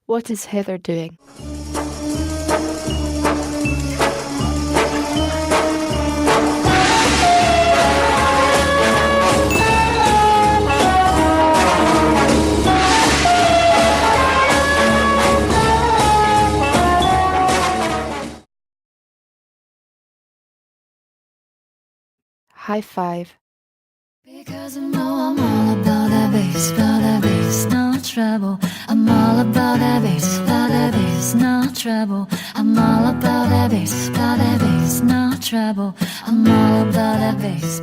What is Heather doing? High five. Because I know I'm all about that bass, no trouble. I'm all about that bass, no trouble. I'm all about that bass, no trouble. I'm all about that bass.